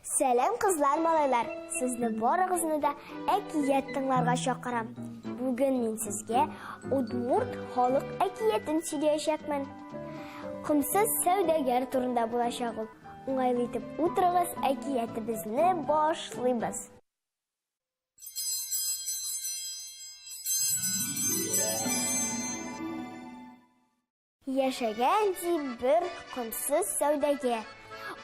Сәлем кызлар, малайлар. Сезне барыгызны да әкият тыңларга чакырам. Бүген мин сезгә Удмурт халык әкиятен сөйләячәкмен. Комсыз сәүдәгәр турында булачак ул. Уңайлы итеп утырыгыз, әкиятебезне башлыйбыз. Яшәгән бер комсыз сәүдәгәр.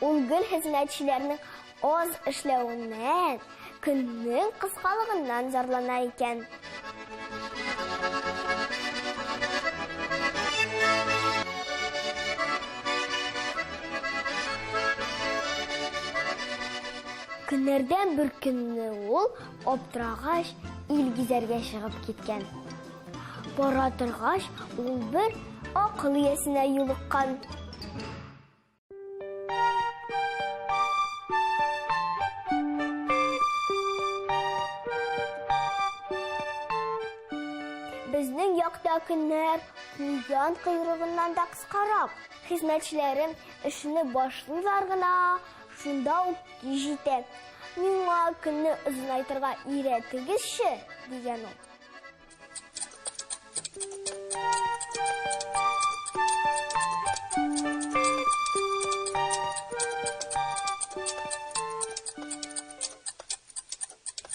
Ул гел хезмәтчеләрнең аз эшләвеннән, көннең кыскалыгыннан зарлана икән. Көннәрдән бер көнне ул аптырагач ил гизәргә чыгып киткән. Бара торгач, ул бер акыл иясенә юлыккан. Безнең якта көннәр куян койрыгыннан да кыскарак. Хезмәтчеләрем эшне башлыйлар гына, шунда ук җитә. Миңа көнне озынайтырга өйрәтегезче, дигән ул.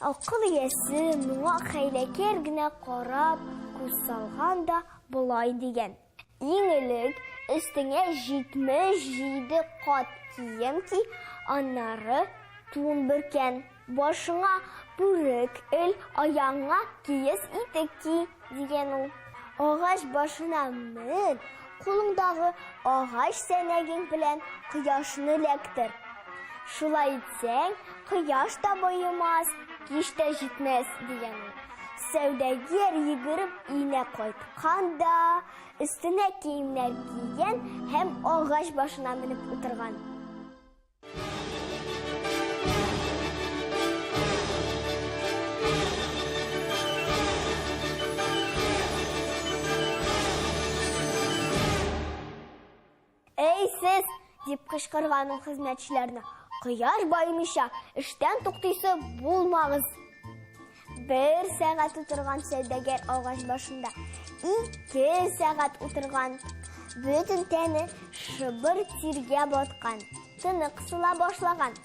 Акыл иясе моңа хәйләкәр генә карап, күз салган да болай дигән. Иң элек өстеңә 77 кат кием ки, аннары тун бөркән. Башыңа бүрек ил, аяңа киез итек ки, дигән ул. Агач башына мен, кулыңдагы агач сәнәгең белән кояшны эләктер. Шулай итсәң, кояш та байымас, кич тә җитмәс, дигән ул. Сәүдәгәр йөгереп өенә кайтканда, өстенә киемнәр кигән һәм агач башына менеп утырган. Эй, сез! Дип кычкырган ул хезмәтчеләрне. Кояш баймыйча эштән туктыйсы булмагыз. 1 сәгать утырган сәүдәгәр агач башында, 2 сәгать утырган. Бөтен тәне шыбыр тиргә баткан, тыны кысыла башлаган,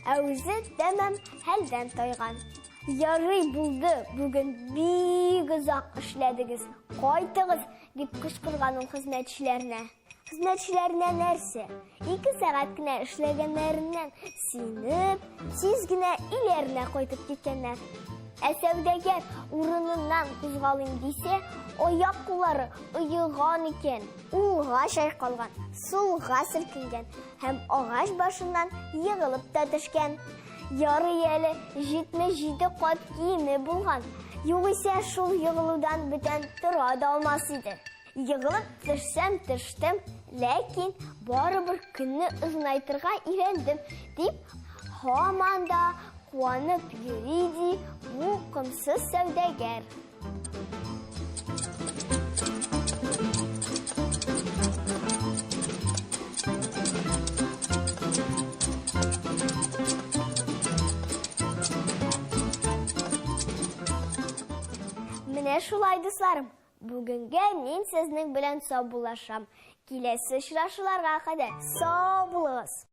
ә үзе тәмам хәлдән тайган. Ярый булды, бүген бик озак эшләдегез. Кайтыгыз, дип кычкырган ул хезмәтчеләрне. Хезмәтчеләренә нәрсә? 2 сәгать кенә эшләгәннәреннән синеп, тиз генә иләренә кайтып киткәннәр. Ә сәүдәгәр урыныннан кузгалыйм дисә, аяк-куллары ыеган икән, уңга чайкалган, сулга селкенгән һәм агач башыннан егылып та төшкән. Ярый әле 77 кат киеме булган. Югыйсә шул егылудан бүтән тора да алмас иде. Егылып төшсәм төштем, ләкин барыбер көнне озынайтырга өйрәндем, дип һаман да куанып йөри бу комсыз сәүдәгәр. Менә шулай, дусларым. Бүгенгә мин сезнең белән сау булашам. Киләсе очрашуларга кадәр сау булыгыз.